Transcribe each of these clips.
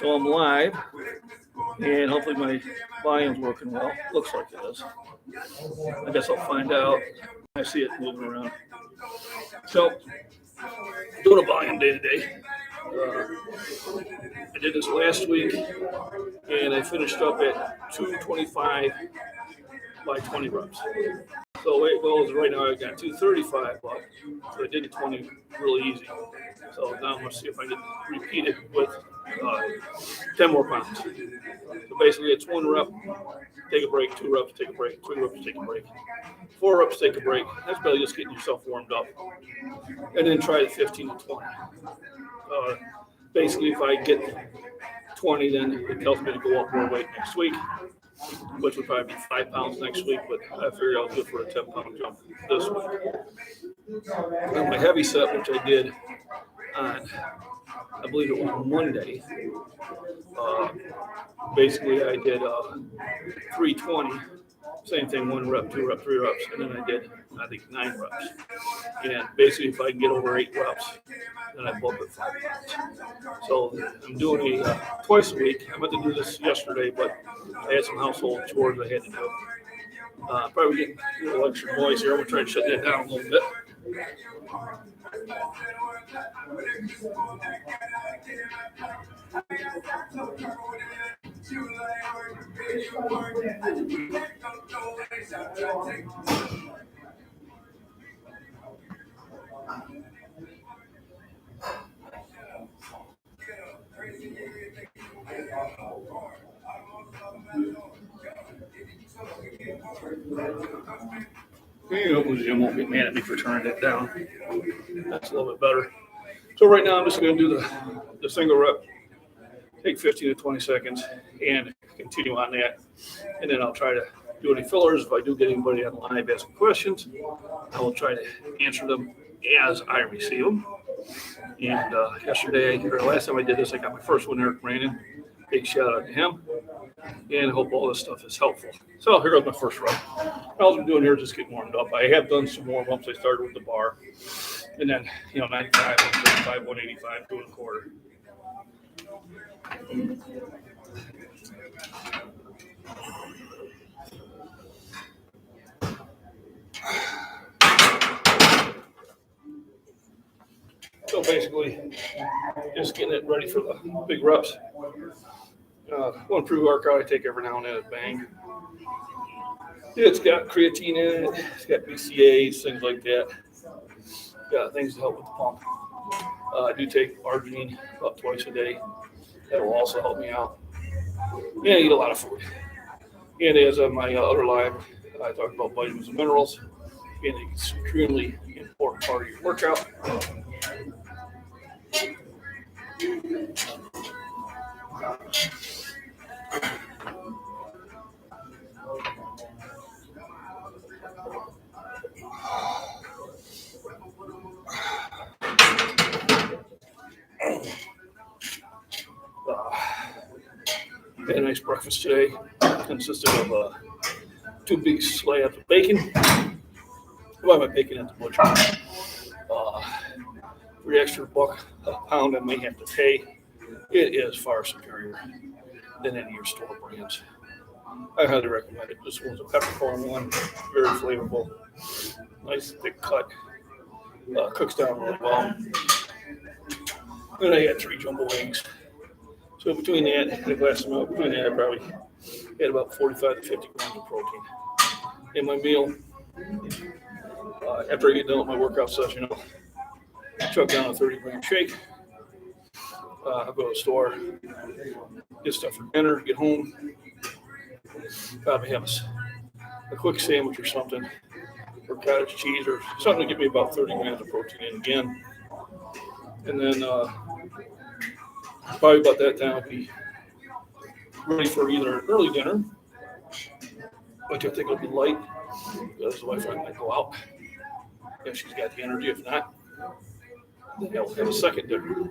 So I'm live, and hopefully my volume's working well. Looks like it is. I guess I'll find out. I see it moving around. So, doing a volume day today. I did this last week, and I finished up at 225 by 20 reps. So the way it goes right now, I got 235 bucks. So I did the 20 really easy. So now I'm going to see if I can repeat it with 10 more pounds. So basically, it's 1 rep, take a break, 2 reps, take a break, 3 reps, take a break, 4 reps, take a break. That's probably just getting yourself warmed up. And then try the 15 to 20. Basically, if I get 20, then it tells me to go up more weight next week, which would probably be 5 pounds next week, but I figured I'll go for a 10-pound jump this week. And my heavy set, which I did on, I believe it was Monday, basically I did 320, same thing, 1 rep, 2 reps, 3 reps, and then I did, I think, 9 reps. And basically, if I can get over 8 reps, then I bump it 5 pounds. So I'm doing a twice a week. I meant to do this yesterday, but I had some household chores I had to do. Probably getting a little extra noise here. I'm going to try and shut that down a little bit. Jim won't get mad at me for turning it down. That's a little bit better. So right now I'm just going to do the single rep, take 15 to 20 seconds, and continue on that. And then I'll try to do any fillers. If I do get anybody on live asking questions, I will try to answer them as I receive them. And last time I did this, I got my first one, Eric Brandon. Big shout out to him. And I hope all this stuff is helpful. So here goes my first rep. All I'm doing here is just getting warmed up. I have done some warm ups. I started with the bar. And then, 95, 135, 185, 2 1/4. So basically, just getting it ready for the big reps. One pre-workout I take every now and then at Bang. It's got creatine in it. It's got BCAAs, things like that. Got things to help with the pump. I do take arginine about twice a day. That will also help me out. And I eat a lot of food. And as on my other live, I talk about vitamins and minerals being an extremely important part of your workout. Had a nice breakfast today. Consisted of 2 big slabs of bacon. I buy my bacon at the butcher. 3 extra bucks a pound I may have to pay. It is far superior than any of your store brands. I highly recommend it. This one's a peppercorn one, very flavorful, nice thick cut, cooks down really well. And I had 3 jumbo wings. So between that and a glass of milk, between that I probably had about 45 to 50 grams of protein. In my meal, after I get done with my workout session, I'll chuck down a 30-gram shake. I'll go to the store, get stuff for dinner, get home, probably have a quick sandwich or something, or cottage cheese or something to give me about 30 grams of protein in again. And then probably about that time I'll be ready for either an early dinner, which I think will be light, because the wife and I might go out if she's got the energy. If not, then I'll have a second dinner.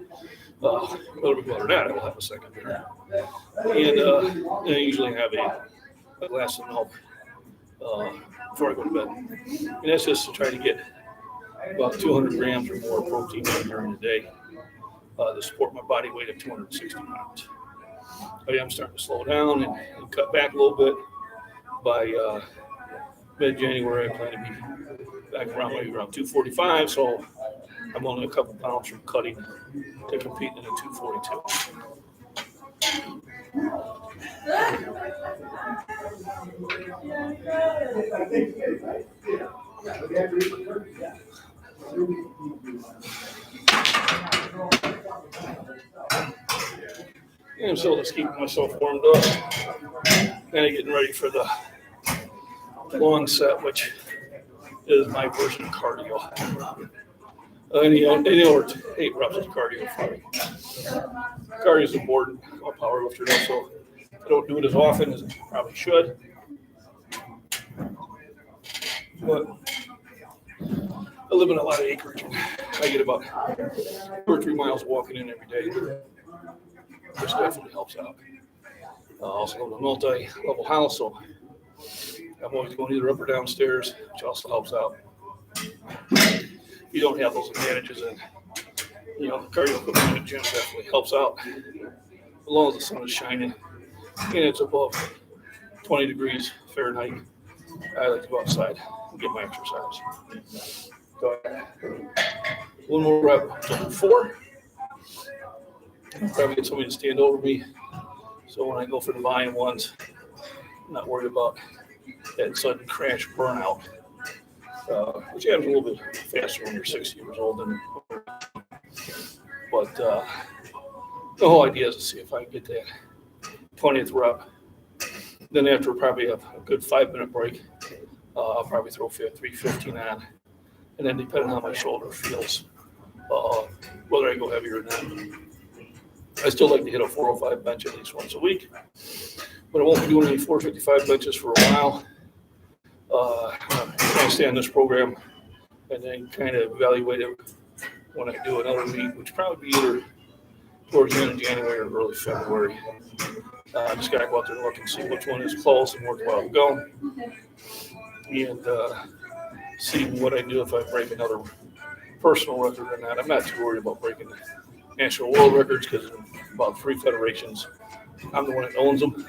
Whether we go or not, I will have a second dinner. And I usually have a glass of milk before I go to bed. And that's just to try to get about 200 grams or more protein during the day to support my body weight of 260 pounds. I am starting to slow down and cut back a little bit. By mid-January, I plan to be back around maybe around 245. So I'm only a couple pounds from cutting to compete in a 242. And I'm still just keeping myself warmed up, kind of getting ready for the long set, which is my version of cardio. Any over 8 reps of cardio for me. Cardio is important. I'm a power lifter, though, so I don't do it as often as I probably should. But I live in a lot of acreage. I get about 2 or 3 miles walking in every day, which definitely helps out. I also live in a multi-level house, so I'm always going either up or downstairs, which also helps out. You don't have those advantages, and cardio equipment in the gym definitely helps out. As long as the sun is shining and it's above 20 degrees Fahrenheit, I like to go outside and get my exercise. So, one more rep to 4. I'll probably get somebody to stand over me, so when I go for the volume ones, I'm not worried about that sudden crash burnout, which happens a little bit faster when you're 60 years old. But the whole idea is to see if I can get that 20th rep. Then after probably a good 5-minute break, I'll probably throw 315 on. And then depending on how my shoulder feels, whether I go heavier or not. I still like to hit a 405 bench at least once a week, but I won't be doing any 455 benches for a while. I'm going to stay on this program and then kind of evaluate it when I do another meet, which probably be either towards the end of January or early February. I just got to go out there and look and see which one is close and worthwhile to go, and see what I do if I break another personal record or not. I'm not too worried about breaking the national world records because in about 3 federations, I'm the one that owns them.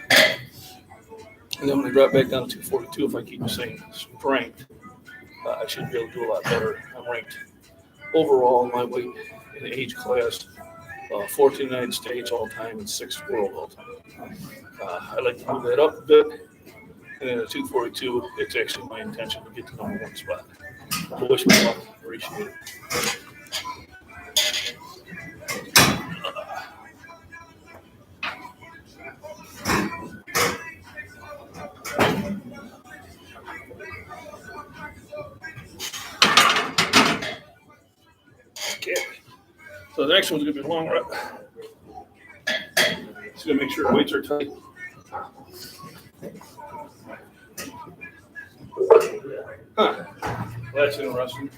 And then when I drop back down to 242, if I keep the same strength, I should be able to do a lot better. I'm ranked overall in my weight in the age class, 14th United States all time and 6th world all time. I'd like to move that up a bit. And then at 242, it's actually my intention to get to number 1 spot. I wish me luck. Appreciate it. Okay. So the next one's going to be a long rep. Just going to make sure the weights are tight. Huh. Well, that's interesting.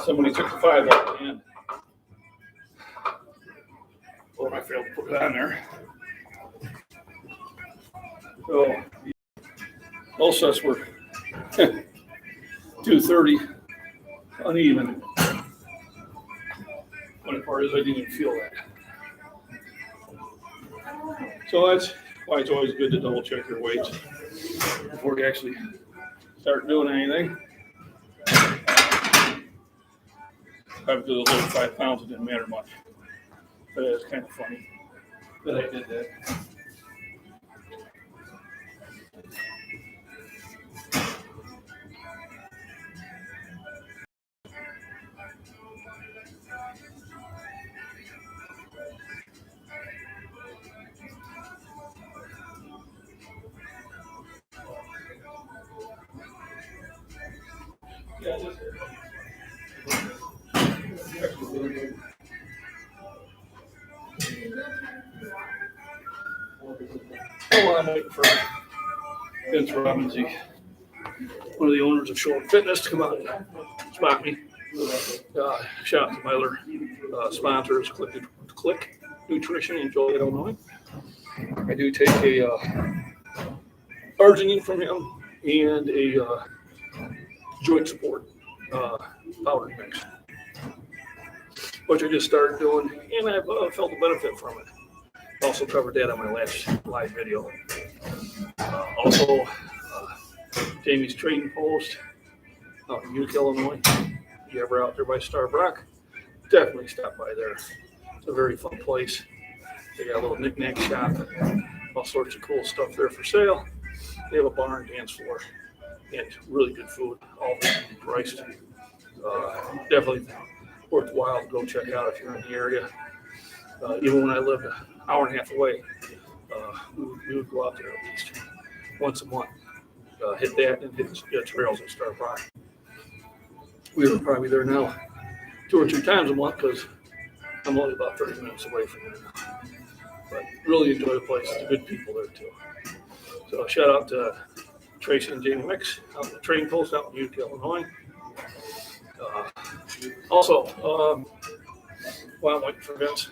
Somebody took the 5 out of the end. Well, I failed to put it on there. So, most of us were 230, uneven. Funny part is I didn't even feel that. So that's why it's always good to double check your weights before you actually start doing anything. Probably because it was over 5 pounds, it didn't matter much. But it's kind of funny that I did that. Oh, I'm waiting for Vince Robinson, one of the owners of Shore Fitness, to come out and spot me. Shout out to my other sponsors, Click Nutrition in Joliet, Illinois. I do take a arginine from him and a joint support powder mix. which I just started doing, and I've felt a benefit from it. Also covered that on my last live video. Also, Jamie's Trading Post out in Utica, Illinois. If you're ever out there by Starbrook, definitely stop by there. It's a very fun place. They got a little knick-knack shop, all sorts of cool stuff there for sale. They have a bar and dance floor, and really good food, all priced. Definitely worthwhile to go check out if you're in the area. Even when I lived an hour and a half away, we would go out there at least once a month, hit that and hit the trails at Starbrook. We were probably there now 2 or 3 times a month because I'm only about 30 minutes away from there now. But really enjoy the place. There's good people there too. So shout out to Tracy and Jamie Mix out in the Trading Post out in Utica, Illinois. Also, while I'm waiting for Vince,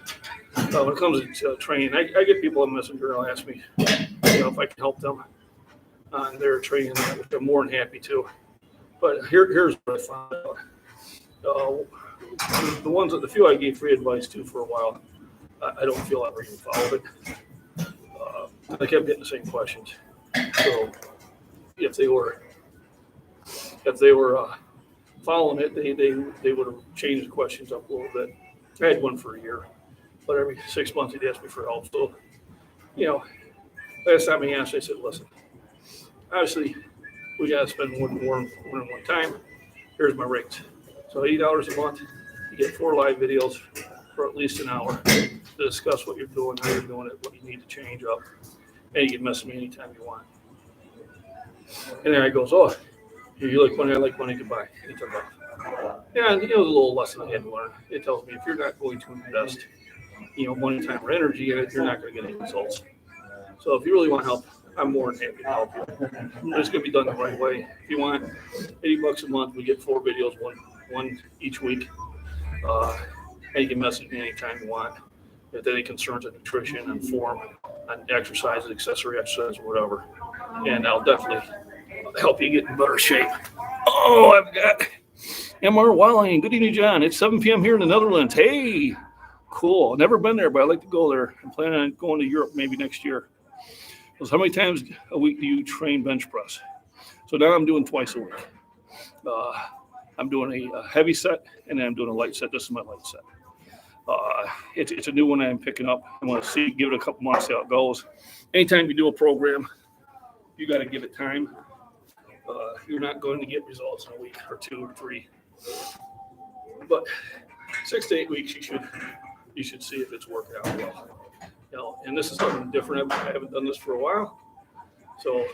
when it comes to training, I get people on Messenger who ask me, if I can help them on their training, which I'm more than happy to. But here's what I found out. The few I gave free advice to for a while, I don't feel I ever even followed it. I kept getting the same questions. So if they were following it, they would have changed the questions up a little bit. I had one for a year, but every 6 months he'd ask me for help. So, last time he asked, I said, listen, obviously we got to spend more than one time. Here's my rates. So $80 a month, you get 4 live videos for at least an hour to discuss what you're doing, how you're doing it, what you need to change up, and you can message me anytime you want. And then I goes, oh, you like money, I like money, goodbye. And he took off. Yeah, and it was a little lesson I had to learn. It tells me if you're not going to invest, money, time, or energy in it, you're not going to get any results. So if you really want help, I'm more than happy to help you. But it's going to be done the right way. If you want $80 a month, we get 4 videos, one each week. And you can message me anytime you want. If there are any concerns on nutrition, on form, on exercises, accessory exercise, whatever. And I'll definitely help you get in better shape. Oh, I've got MR Walling. Good evening, John. It's 7 p.m. here in the Netherlands. Hey, cool. Never been there, but I'd like to go there. I'm planning on going to Europe maybe next year. So how many times a week do you train bench press? So now I'm doing twice a week. I'm doing a heavy set, and then I'm doing a light set. This is my light set. It's a new one I'm picking up. I want to give it a couple months, see how it goes. Anytime you do a program, you got to give it time. You're not going to get results in a week or 2 or 3. But 6 to 8 weeks, you should see if it's working out well. And this is something different. I haven't done this for a while. So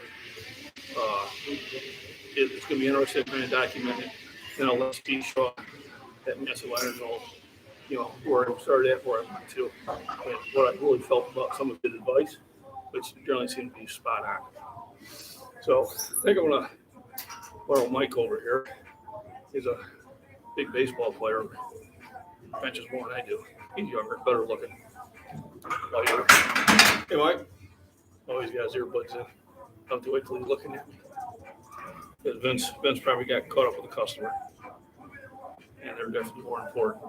it's going to be interesting to kind of document it. Then I'll let Steve show that massive iron know, where I started at, where I went to, and what I really felt about some of his advice, which generally seemed to be spot on. So I think I'm going to borrow Mike over here. He's a big baseball player. Benches more than I do. He's younger, better looking. Hey, Mike. Oh, he's got his earbuds in. I have to wait till he's looking at me. Because Vince probably got caught up with a customer. And they're definitely more important.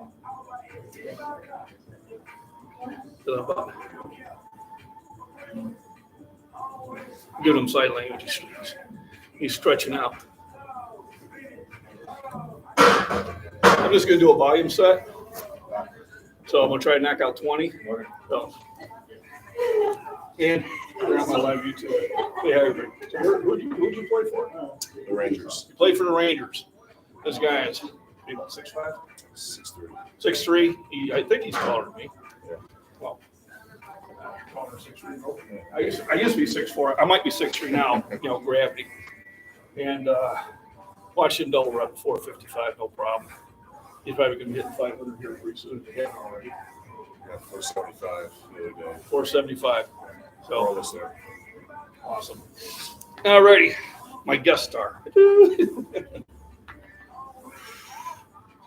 Give him side language. He's stretching out. I'm just going to do a volume set. So I'm going to try to knock out 20. So. And they're on my live YouTube. Yeah, so who'd you play for? The Rangers. You played for the Rangers. This guy is about 6'5"? 6'3". 6'3". I think he's taller than me. Yeah. Well, taller 6'3". I used to be 6'4". I might be 6'3" now, gravity. And watched him double rep 455, no problem. He's probably going to be hitting 500 here pretty soon. He hasn't already. Yeah, 475 the other day. 475. So Almost there. Awesome. Alrighty, my guest star.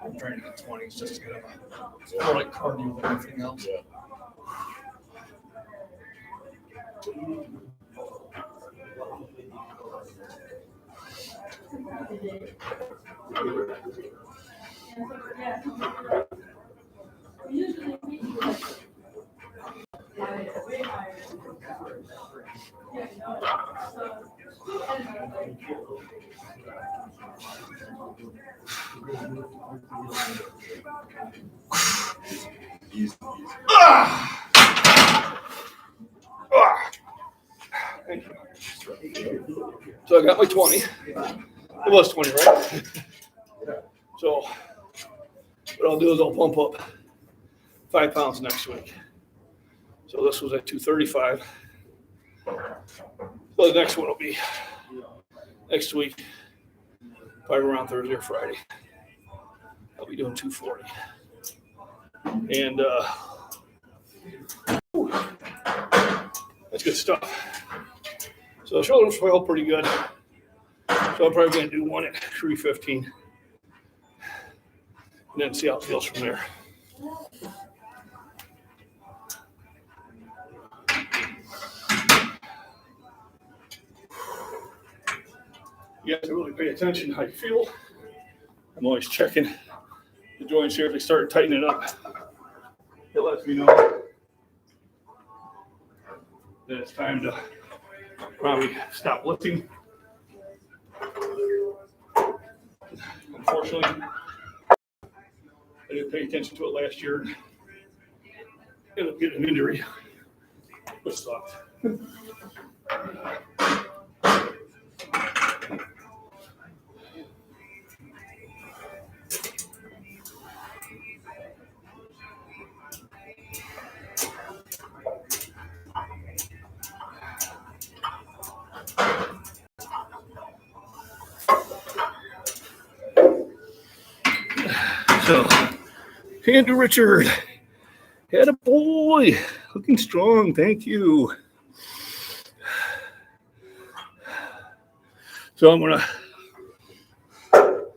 I'm trying to get 20s just to get a more like cardio than anything else. Yeah. Easy. Thank you. So I got my 20. It was 20, right? So what I'll do is I'll pump up 5 pounds next week. So this was at 235. So the next one will be next week, probably around Thursday or Friday. I'll be doing 240. And that's good stuff. So the shoulders feel pretty good. So I'm probably going to do one at 315. And then see how it feels from there. You have to really pay attention to how you feel. I'm always checking the joints here. If they start tightening up, it lets me know that it's time to probably stop lifting. Unfortunately, I didn't pay attention to it last year. Ended up getting an injury, which sucked. So, Andrew Richard, had a boy, looking strong. Thank you. So I'm gonna do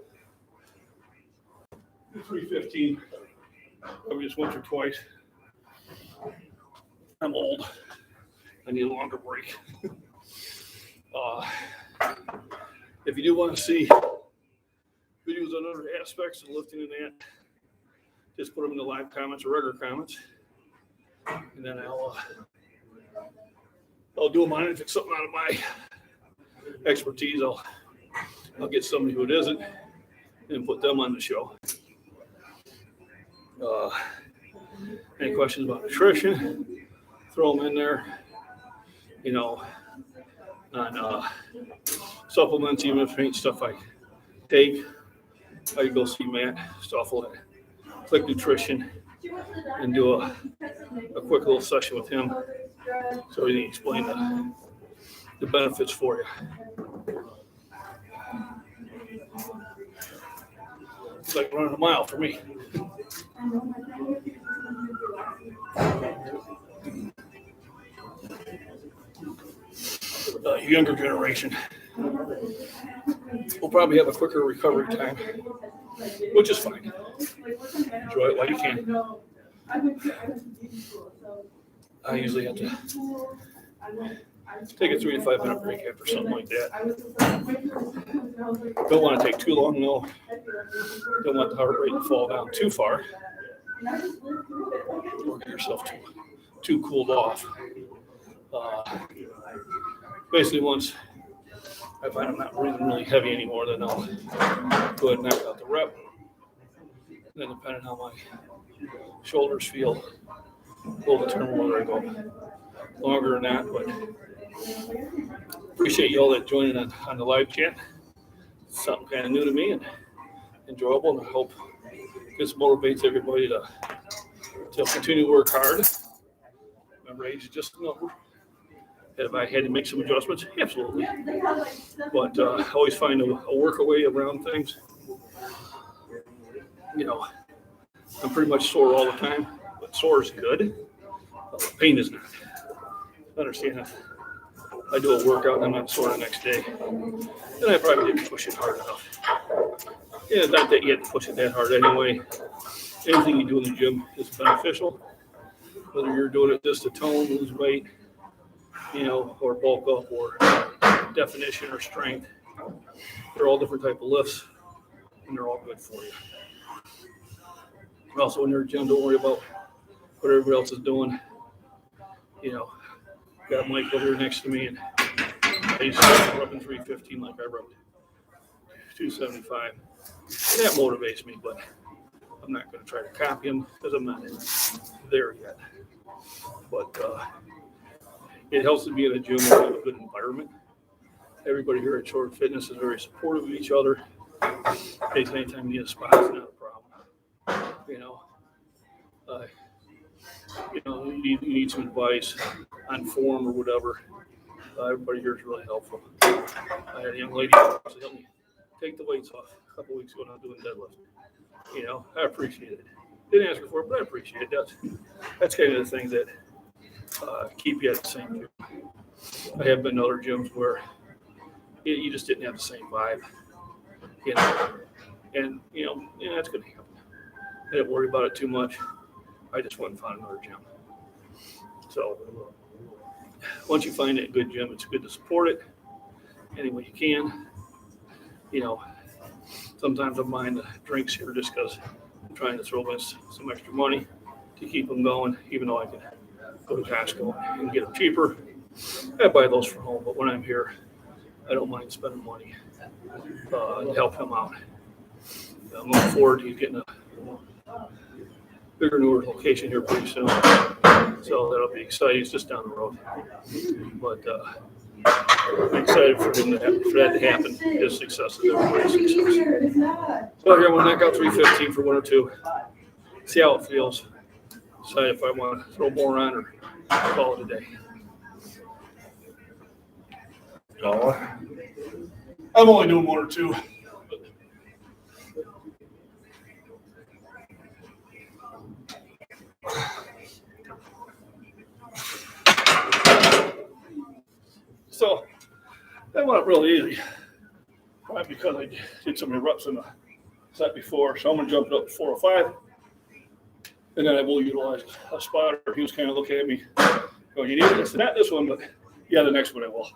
315. Probably just once or twice. I'm old. I need a longer break. If you do want to see videos on other aspects of lifting and that, just put them in the live comments or regular comments, and then I'll do them on it. If it's something out of my expertise, I'll get somebody who it isn't and put them on the show. Any questions about nutrition, throw them in there. You know, on supplements, even if it ain't stuff I take, I can go see Matt Stoffel at Click Nutrition and do a quick little session with him so he can explain the benefits for you. It's like running a mile for me. Younger generation will probably have a quicker recovery time, which is fine. Enjoy it while you can. I usually have to take a 3 to 5 minute break after something like that. Don't want to take too long, though. Don't want the heart rate to fall down too far or get yourself too cooled off. Basically, once I find I'm not breathing really heavy anymore, then I'll go ahead and knock out the rep. And then depending on how my shoulders feel, will determine whether I go longer or not. But appreciate y'all that joining on the live chat. It's something kind of new to me and enjoyable, and I hope this motivates everybody to continue to work hard. Remember, age is just a number. Have I had to make some adjustments? Absolutely. But I always find a way around things. You know, I'm pretty much sore all the time, but sore is good. Pain is not. Understand if I do a workout and I'm not sore the next day, then I probably didn't push it hard enough. Yeah, not that you have to push it that hard anyway. Anything you do in the gym is beneficial. Whether you're doing it just to tone, lose weight, you know, or bulk up, or definition or strength. They're all different type of lifts, and they're all good for you. Also, in your gym, don't worry about what everybody else is doing. You know, got Mike over here next to me, and he's rubbing 315 like I rubbed 275. And that motivates me, but I'm not going to try to copy him because I'm not there yet. But it helps to be in a gym with a good environment. Everybody here at Short Fitness is very supportive of each other. Anytime you need a spot, it's not a problem. You need some advice on form or whatever. Everybody here is really helpful. I had a young lady help me take the weights off a couple weeks ago when I was doing deadlift. I appreciate it. Didn't ask her for it, but I appreciate it. That's kind of the things that keep you at the same gym. I have been to other gyms where you just didn't have the same vibe. And that's going to happen. I didn't worry about it too much. I just went and found another gym. So once you find a good gym, it's good to support it any way you can. Sometimes I'm buying the drinks here just because I'm trying to throw in some extra money to keep them going, even though I can go to Costco and get them cheaper. I buy those from home, but when I'm here, I don't mind spending money to help him out. I'm looking forward to getting a bigger, newer location here pretty soon. So that'll be exciting. It's just down the road. But I'm excited for that to happen. His success is everybody's success. So here I'm going to knock out 315 for 1 or 2. See how it feels. Decide if I want to throw more on or call it a day. I'm only doing 1 or 2. So that went up really easy. Probably because I did so many reps in the set before. So I'm going to jump it up to 405. And then I will utilize a spotter. He was kind of looking at me going, you need this, not this one, but yeah, the next one I will.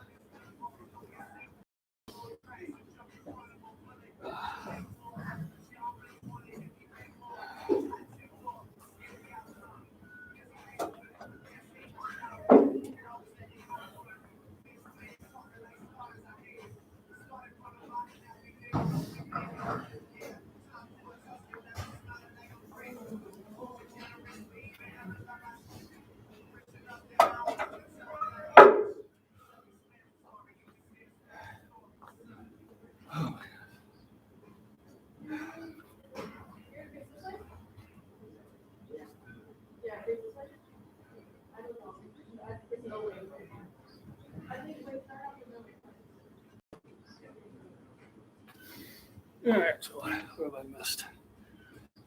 All right, so what have I missed?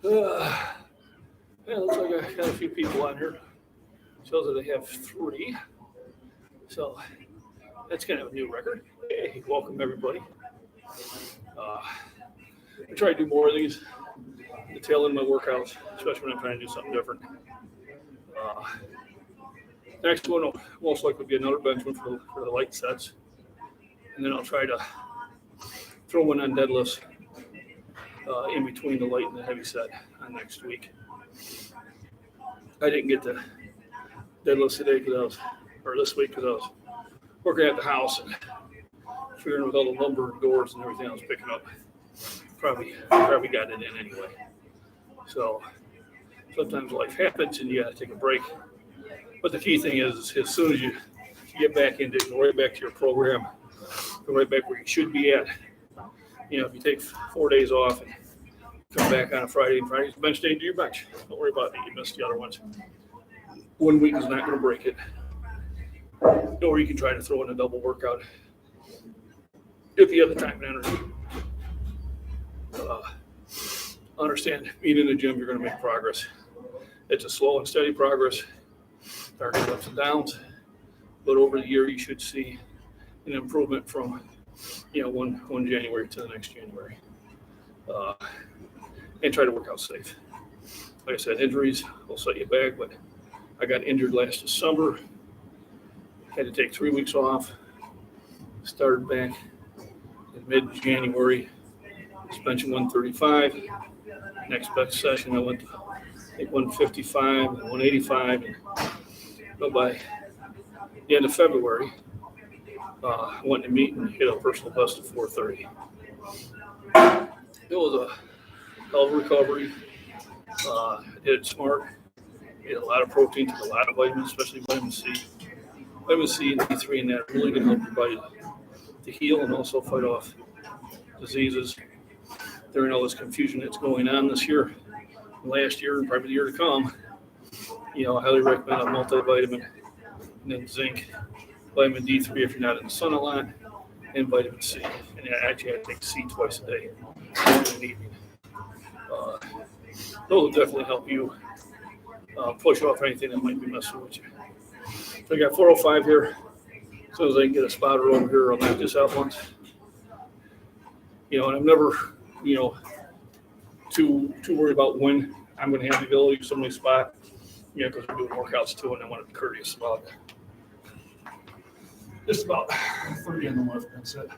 It looks like I got a few people on here. Shows that I have 3. So that's kind of a new record. Hey, welcome everybody. I try to do more of these, the tail end of my workouts, especially when I'm trying to do something different. Next one will most likely be another bench one for the light sets. And then I'll try to throw one on deadlifts in between the light and the heavy set on next week. I didn't get the deadlifts today this week because I was working at the house and figuring with all the lumber and doors and everything I was picking up. Probably got it in anyway. So sometimes life happens and you got to take a break. But the key thing is as soon as you get back into it, go right back to your program, go right back where you should be at. If you take 4 days off and come back on a Friday, and Friday's bench day, do your bench. Don't worry about it. You missed the other ones. 1 week is not going to break it. Or you can try to throw in a double workout if you have the time and energy. Understand, being in the gym, you're going to make progress. It's a slow and steady progress. There are ups and downs, but over the year, you should see an improvement from one January to the next January. And try to work out safe. Like I said, injuries will set you back, but I got injured last December. Had to take 3 weeks off. Started back in mid-January. Was benching 135. Next best session, I went to think 155 and 185. And by the end of February, I went to meet and hit a personal best of 430. It was a hell of a recovery. I did it smart. Ate a lot of protein, took a lot of vitamins, especially vitamin C. Vitamin C and D3 and that really can help your body to heal and also fight off diseases. During all this confusion that's going on this year, last year, and probably the year to come, I highly recommend a multivitamin, and then zinc, vitamin D3 if you're not in the sun a lot, and vitamin C. And actually, I take C twice a day, morning and evening. Those will definitely help you push off anything that might be messing with you. So I got 405 here. As soon as I can get a spotter over here, I'll knock this out once. And I'm never, too worried about when I'm going to have the ability to somebody's spot, because we're doing workouts too, and I want to be courteous about it. Just about 30 on the left, that's it.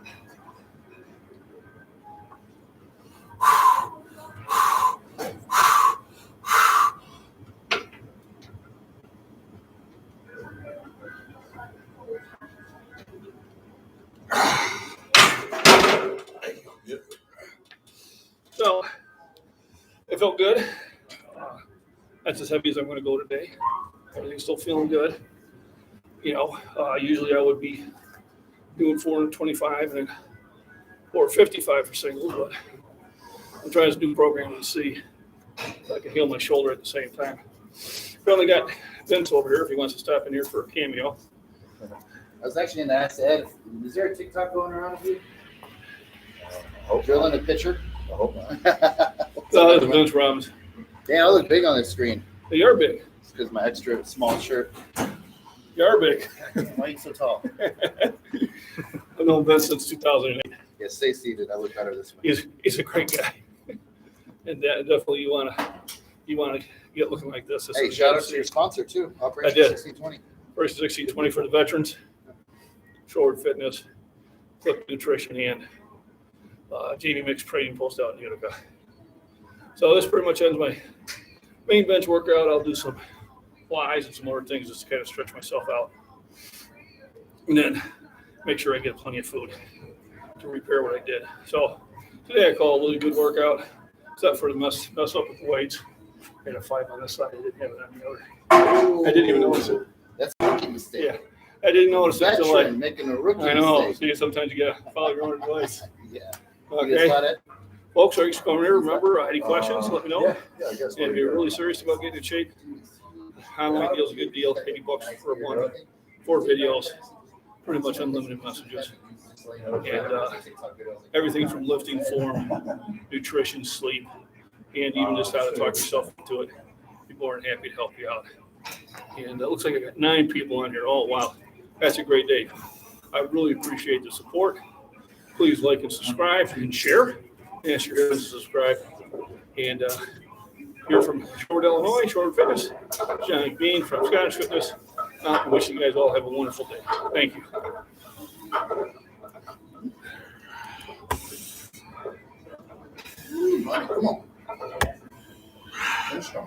So, it felt good. That's as heavy as I'm going to go today. Everything's still feeling good. Usually I would be doing 425 and 455 for singles, but I'm trying this new program to see if I can heal my shoulder at the same time. Finally got Vince over here if he wants to stop in here for a cameo. I was actually going to ask Ed, is there a TikTok going around with you? Hope Drilling a pitcher? I hope not. That's Vince Robbins. Damn, I look big on this screen. Hey, you're big. It's because my extra small shirt. You're big. Why are you so tall? I've known Vince since 2008. Yeah, stay seated. I look better this way. He's a great guy. And definitely you want to get looking like this. Hey, shout out to your sponsor too, Operation I did. 1620. First 1620 for the veterans, Shoulder Fitness, Flip Nutrition, and JV Mix Training Post out in Utica. So this pretty much ends my main bench workout. I'll do some flies and some other things just to kind of stretch myself out. And then make sure I get plenty of food to repair what I did. So today I call it a really good workout, except for the mess up with the weights. I had a 5 on this side. I didn't have it on the other. I didn't even notice it. That's a rookie mistake. Yeah, I didn't notice it until Veteran making a rookie I know. mistake. See, sometimes you gotta follow your own advice. Yeah. You guys Okay, got it? folks, are you coming here? Remember, any questions? Let me know. Yeah, I guess. And if you're really serious about getting in shape, online deal's a good deal. $80 for a month, 4 videos, pretty much unlimited messages, and everything from lifting, form, nutrition, sleep, and even just how to talk yourself into it. Be more than happy to help you out. And it looks like I got 9 people on here. Oh, wow. That's a great day. I really appreciate the support. Please like and subscribe and share. Ask your guys to subscribe. And here from Shorewood, Illinois, Shorewood Fitness, John McBean from Scottish Fitness. I wish you guys all have a wonderful day. Thank you. Come on. Finish them.